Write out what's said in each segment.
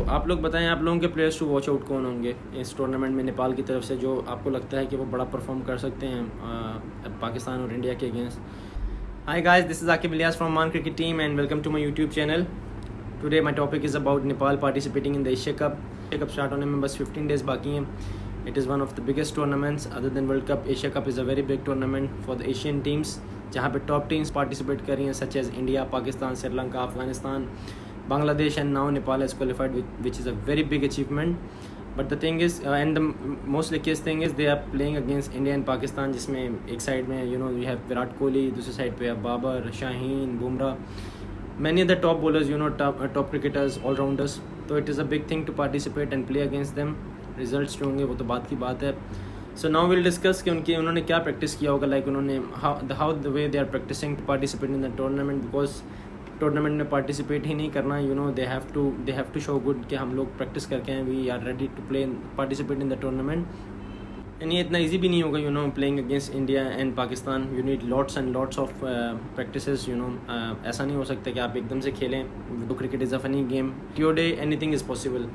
आप लोग बताएं, आप लोगों के प्लेयर्स टू वॉच आउट कौन होंगे इस टूर्नामेंट में नेपाल की तरफ से, जो आपको लगता है कि वो बड़ा परफॉर्म कर सकते हैं पाकिस्तान और इंडिया के against? Hi guys, this is Aqib Ilyas from Maan cricket team and welcome to my YouTube channel. Today my topic is about Nepal participating in the Asia Cup. Asia Cup start होने में बस 15 डेज़ बाकी हैं. It is one of the biggest tournaments other than World Cup. Asia Cup is a very big tournament for the Asian teams, जहाँ पे top teams participate कर रही हैं such as India, Pakistan, Sri Lanka, Afghanistan, Bangladesh, and now Nepal has qualified, which is a very big achievement. But the thing is, and the most luckiest thing is they are playing against India and Pakistan, जिसमें एक side में we have Virat Kohli, दूसरी side पे है Babar, Shaheen, Bumrah, many other top bowlers, top cricketers, all rounders. तो it is a big thing to participate and play against them. Results जो होंगे वो तो बात की बात है. So now we'll discuss कि उन्होंने क्या प्रैक्टिस किया होगा, like उन्होंने how the way they are practicing to participate in the tournament, because tournament में पार्टिसिपेट ही नहीं करना, they have to show good कि हम लोग प्रैक्टिस करके हैं, we are ready to play participate in the tournament. And ये इतना इजी भी नहीं होगा, playing against India and Pakistan. You need lots and lots of practices. ऐसा नहीं हो सकता कि आप एकदम से खेलें. दो cricket is a funny game. Today anything is possible,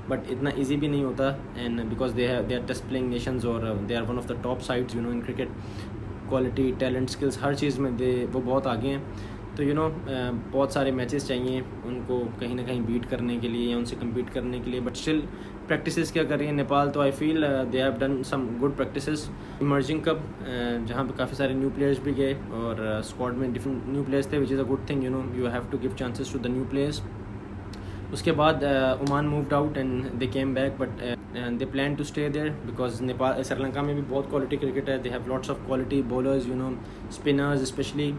but इतना ईजी भी नहीं होता. And because they are Test playing nations और they are one of the top sides in cricket. Quality, talent, skills, हर चीज़ में वो बहुत आगे हैं. तो बहुत सारे मैचेस चाहिए उनको कहीं ना कहीं बीट करने के लिए या उनसे कम्पीट करने के लिए. बट स्टिल प्रैक्टिसेस क्या कर रही है नेपाल, तो I feel they have done some good practices. Emerging cup जहाँ पे काफ़ी सारे न्यू प्लेयर्स भी गए और स्क्वाड में डिफरेंट न्यू प्लेयर्स थे, which is a good thing. You have to give chances to the new players. उसके बाद Oman moved out and they came back, but they plan to stay there because Nepal, Sri Lanka में भी बहुत quality cricket है. They have lots of quality bowlers, spinners specially.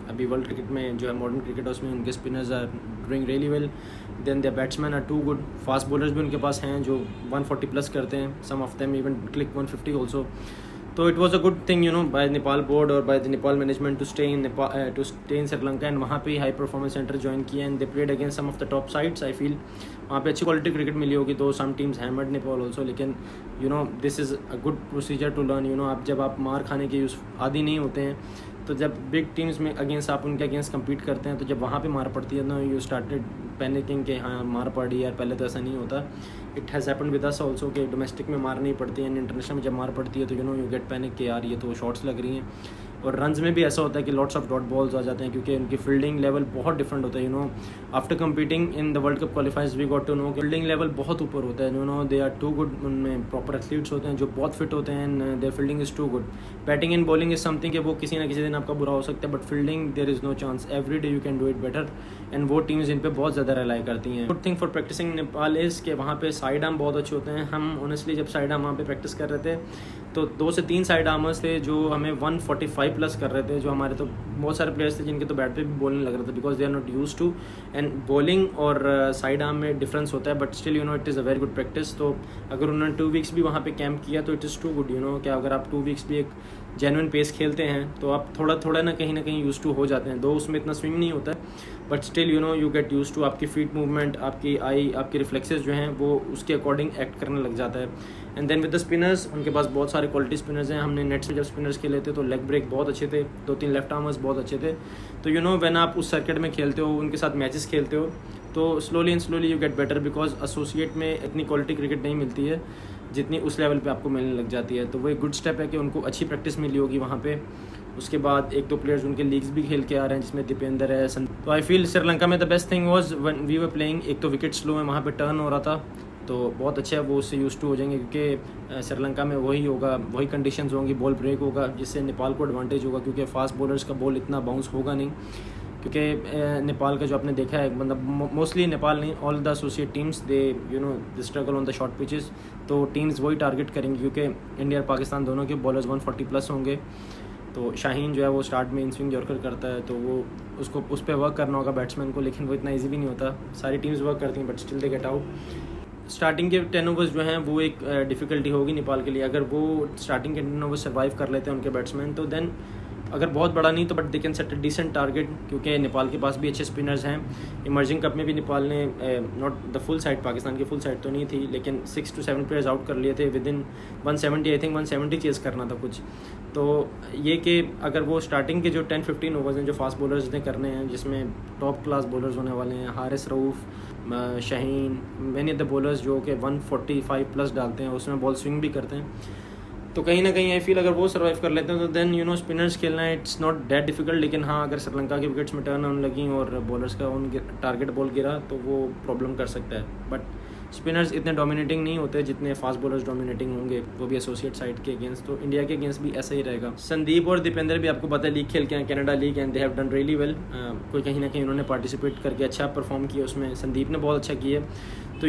अभी world cricket में जो है मॉडर्न क्रिकेट है उसमें उनके spinners are doing really well. Then their batsman are too good. Fast bowlers भी उनके पास हैं जो 140 प्लस करते हैं. Some of them even click 150 also. तो it was a good thing by Nepal board और by the Nepal management to stay in Sri Lanka. And वहाँ पे हाई परफॉर्मेंस सेंटर ज्वाइन किया and they played against some of the top sides. I feel वहाँ पे अच्छी quality cricket मिली होगी. तो some teams hammered Nepal also, लेकिन this is a good procedure to learn. आप जब आप मार खाने के आदी नहीं होते हैं, तो जब बिग टीम्स में अगेंस्ट आप उनके अगेंस्ट कम्पीट करते हैं, तो जब वहाँ पे मार पड़ती है ना, यू स्टार्टेड पैनिकिंग कि हाँ मार पड़ी यार, पहले तो ऐसा नहीं होता. It has happened with us also कि डोमेस्टिक में मार नहीं पड़ती है एंड इंटरनेशनल में जब मार पड़ती है तो यू गेट पैनिक कि यार ये तो शॉट्स लग रही हैं. और रन्स में भी ऐसा होता है कि लॉट्स ऑफ डॉट बॉल्स आ जाते हैं, क्योंकि उनकी फील्डिंग लेवल बहुत डिफरेंट होता है. After competing in the world cup qualifiers we got to know fielding level बहुत ऊपर होता है. They are too good. उनमें प्रॉपर एथलीट्स होते हैं जो बहुत फिट होते हैं and their fielding is too good. Batting and bowling is something कि वो किसी ना किसी दिन आपका बुरा हो सकता है, but fielding there is no chance. Every day you can do it better. And वो टीम्स इन पर बहुत ज़्यादा रिलाई करती हैं. Good thing for practicing Nepal is कि वहाँ पे साइड आर्म बहुत अच्छे होते हैं. हम ऑनेस्टली जब साइड आर्म वहाँ पे प्रैक्टिस कर रहे थे तो 2 से 3 साइड आर्मर्स थे जो हमें 145 प्लस कर रहे थे. जो हमारे तो बहुत सारे प्लेयर्स थे जिनके तो बैट पे भी बोलने लग रहा था, because they are not use to. And bowling और साइड आर्म में डिफरेंस होता है, but still it is a very good practice. तो अगर उन्होंने 2 वीक्स भी वहाँ पे कैंप किया तो इट इज़ टू गुड. क्या अगर आप 2 वीक्स भी एक जेन्युइन पेस खेलते हैं तो आप थोड़ा ना कहीं यूज टू हो जाते हैं. दो उसमें इतना स्विंग नहीं होता है, but still you get use to. आपकी फीट मूवमेंट, आपकी आई, आपके रिफ्लेक्सेस जो हैं वो उसके अकॉर्डिंग एक्ट करने लग जाता है. And then with the spinners, उनके पास बहुत सारे क्वालिटी स्पिनर्स हैं. हमने नेट्स में जब स्पिनर्स खेले थे तो लेग ब्रेक बहुत अच्छे थे, 2-3 लेफ्ट आर्मर्स बहुत अच्छे थे. तो व्हेन आप उस सर्किट में खेलते हो, उनके साथ मैचेस खेलते हो, तो slowly you get better, because associate में इतनी क्वालिटी क्रिकेट नहीं मिलती है जितनी उस लेवल पे आपको मिलने लग जाती है. तो वो एक गुड स्टेप है कि उनको अच्छी प्रैक्टिस मिली होगी वहाँ पे. उसके बाद 1-2 प्लेयर्स उनके लीग्स भी खेल के आ रहे हैं जिसमें दीपेंद्र है. तो आई फील श्रीलंका में the best thing was when we were playing. एक तो विकेट स्लो है, वहाँ पे टर्न हो रहा था, तो बहुत अच्छा है, वो उससे यूज टू हो जाएंगे, क्योंकि श्रीलंका में वही होगा, वही कंडीशंस होंगी, बॉल ब्रेक होगा, जिससे नेपाल को एडवांटेज होगा, क्योंकि फास्ट बॉलर्स का बॉल इतना बाउंस होगा नहीं. क्योंकि नेपाल का जो आपने देखा है, मतलब मोस्टली नेपाल नहीं, all the associate teams they struggle on the short pitches. तो टीम्स वही टारगेट करेंगी, क्योंकि इंडिया और पाकिस्तान दोनों के बॉलर्स 140 प्लस होंगे. तो शाहीन जो है वो स्टार्ट में इन स्विंग यॉर्कर करता है, तो वो उसको उस पर वर्क करना होगा बैट्समैन को, लेकिन वो इतना ईजी भी नहीं होता. सारी टीम्स वर्क करती हैं but still they get out. Starting के 10 ओवर्स जो हैं वो एक डिफ़िकल्टी होगी नेपाल के लिए. अगर वो स्टार्टिंग के 10 ओवर्स सर्वाइव कर लेते हैं उनके बैट्समैन, तो देन अगर बहुत बड़ा नहीं तो but they can set a decent target, क्योंकि नेपाल के पास भी अच्छे स्पिनर्स हैं. इमर्जिंग कप में भी नेपाल ने not the full side, Pakistan की फुल साइड तो नहीं थी, लेकिन 6 to 7 प्लेयर्स आउट कर लिए थे with in 170. I think 170 Chase करना था कुछ. तो ये कि अगर वो स्टार्टिंग के जो 10-15 ओवर्स हैं जो फास्ट बॉलर्स ने करने हैं, जिसमें टॉप क्लास बॉलर्स होने वाले हैं, Haris Rauf, Shaheen, many of the bowlers जो कि 145 प्लस डालते हैं, उसमें बॉल स्विंग भी करते हैं। तो कहीं ना कहीं आई फील अगर वो सर्वाइव कर लेते हैं तो देन स्पिनर्स खेलना है इट्स नॉट दैट डिफिकल्ट। लेकिन हाँ, अगर श्रीलंका की विकेट्स में टर्न ऑन लगी और बॉलर्स का उन टारगेट बॉल गिरा तो वो प्रॉब्लम कर सकता है। बट स्पिनर्स इतने डोमिनेटिंग नहीं होते जितने फास्ट बॉलर्स डोमिनेटिंग होंगे, वो भी एसोसिएट साइड के अगेंस्ट। तो इंडिया के अगेंस्ट भी ऐसा ही रहेगा। संदीप और दीपेंद्र भी आपको पता है लीग खेल के हैं, Canada league, and they have done really well. कोई कहीं ना कहीं उन्होंने पार्टिसिपेट करके अच्छा परफॉर्म किया उसमें। संदीप ने बहुत अच्छा किया, तो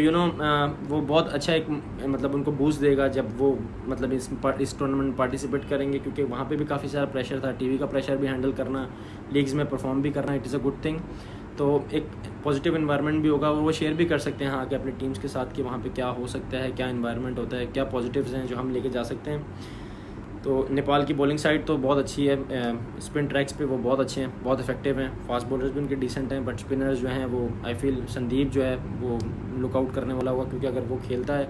वो बहुत अच्छा एक मतलब उनको बूस्ट देगा जब वो मतलब इस टूर्नामेंट में पार्टिसिपेट करेंगे, क्योंकि वहाँ पे भी काफ़ी सारा प्रेशर था, टीवी का प्रेशर भी हैंडल करना, लीग्स में परफॉर्म भी करना, it is a good thing. तो एक पॉजिटिव इन्वायरमेंट भी होगा, वो शेयर भी कर सकते हैं हाँ कि अपनी टीम्स के साथ कि वहाँ पे क्या हो सकता है, क्या इन्वायरमेंट होता है, क्या पॉजिटिव्स हैं जो हम लेके जा सकते हैं। तो नेपाल की बॉलिंग साइड तो बहुत अच्छी है, स्पिन ट्रैक्स पे वो बहुत अच्छे हैं, बहुत इफेक्टिव हैं, फास्ट बॉलर्स भी उनके डिसेंट हैं, बट स्पिनर्स जो हैं वो आई फील संदीप जो है वो लुकआउट करने वाला होगा, क्योंकि अगर वो खेलता है,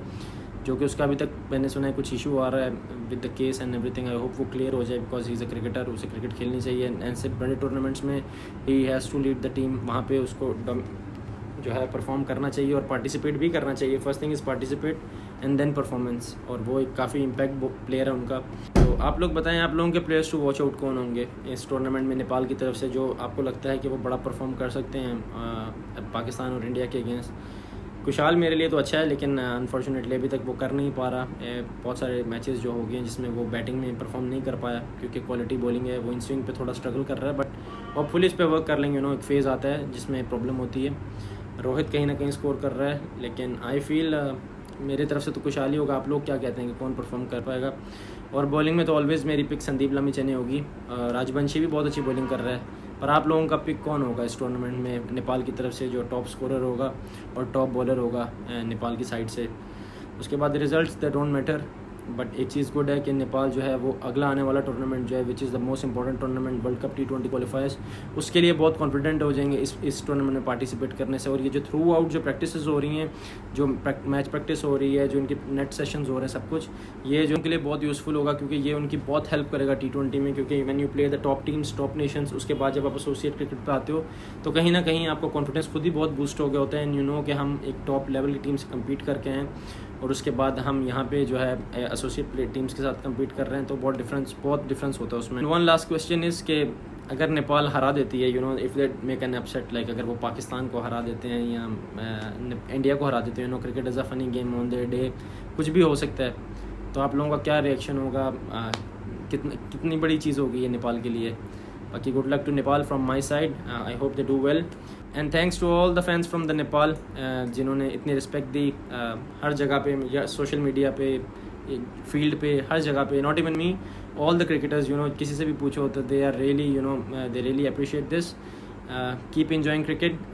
जो कि उसका अभी तक मैंने सुना है कुछ इशू आ रहा है with the case and everything, I hope वो क्लियर हो जाए, because he is a cricketer, उसे क्रिकेट खेलनी चाहिए एंड सिर्फ बड़े टूर्नामेंट्स में ही has to lead the team, वहाँ पे उसको जो है परफॉर्म करना चाहिए और पार्टिसिपेट भी करना चाहिए। First thing is participate and then performance, और वो एक काफ़ी इम्पैक्ट प्लेयर है उनका। तो आप लोग बताएं, आप लोगों के प्लेयर्स टू वॉच आउट कौन होंगे इस टूर्नामेंट में नेपाल की तरफ से, जो आपको लगता है कि वो बड़ा परफॉर्म कर सकते हैं पाकिस्तान और इंडिया के अगेंस्ट। कुशाल मेरे लिए तो अच्छा है, लेकिन अनफॉर्चुनेटली अभी तक वो कर नहीं पा रहा। बहुत सारे मैचेस जो हो गए हैं जिसमें वो बैटिंग में परफॉर्म नहीं कर पाया, क्योंकि क्वालिटी बॉलिंग है, वो इन स्विंग पे थोड़ा स्ट्रगल कर रहा है, बट होपफुली इस पे वर्क कर लेंगे। एक फेज़ आता है जिसमें प्रॉब्लम होती है। रोहित कहीं ना कहीं स्कोर कर रहा है, लेकिन आई फील मेरी तरफ से तो कुशाल ही होगा। आप लोग क्या कहते हैं कि कौन परफॉर्म कर पाएगा? और बॉलिंग में तो ऑलवेज़ मेरी पिक संदीप लम्हीचने होगी। राजवंशी भी बहुत अच्छी बॉलिंग कर रहा है, पर आप लोगों का पिक कौन होगा इस टूर्नामेंट में नेपाल की तरफ से, जो टॉप स्कोरर होगा और टॉप बॉलर होगा नेपाल की साइड से? उसके बाद results they don't matter, but एक चीज़ गुड है कि नेपाल जो है वो अगला आने वाला टूर्नामेंट जो है which is the most important tournament, world cup T20 क्वालिफायर्स, उसके लिए बहुत कॉन्फिडेंट हो जाएंगे इस टूर्नामेंट में पार्टिसिपेट करने से। और ये जो थ्रू आउट जो प्रैक्टिस हो रही हैं, जो मैच प्रैक्टिस हो रही है, जो इनके नेट सेशंस हो रहे हैं, सब कुछ ये जो उनके लिए बहुत यूज़फुल होगा, क्योंकि ये उनकी बहुत हेल्प करेगा T20 में। क्योंकि when you play the top teams, top Nations, उसके बाद जब आप एसोसिएट क्रिकेट पे आते हो तो कहीं ना कहीं आपको कॉन्फिडेंस खुद ही बहुत बूस्ट हो गया होता है, एंड कि हम एक टॉप लेवल की टीम से कम्पीट करके हैं और उसके बाद हम यहाँ पे जो है एसोसिएट टीम्स के साथ कम्पीट कर रहे हैं, तो बहुत डिफरेंस होता है उसमें। वन लास्ट क्वेश्चन इज़ कि अगर नेपाल हरा देती है, if they make an upset, like अगर वो पाकिस्तान को हरा देते हैं या इंडिया को हरा देते हैं, cricket is a funny game on the day, कुछ भी हो सकता है, तो आप लोगों का क्या रिएक्शन होगा? कितनी बड़ी चीज़ होगी ये नेपाल के लिए? बाकी good luck to Nepal from my side, I hope they do well, and thanks to all the fans from the Nepal जिन्होंने इतनी रिस्पेक्ट दी हर जगह पे, या सोशल मीडिया पे, फील्ड पे, हर जगह पे। Not even me, all the cricketers, किसी से भी पूछो तो they are really they really appreciate this. Keep enjoying cricket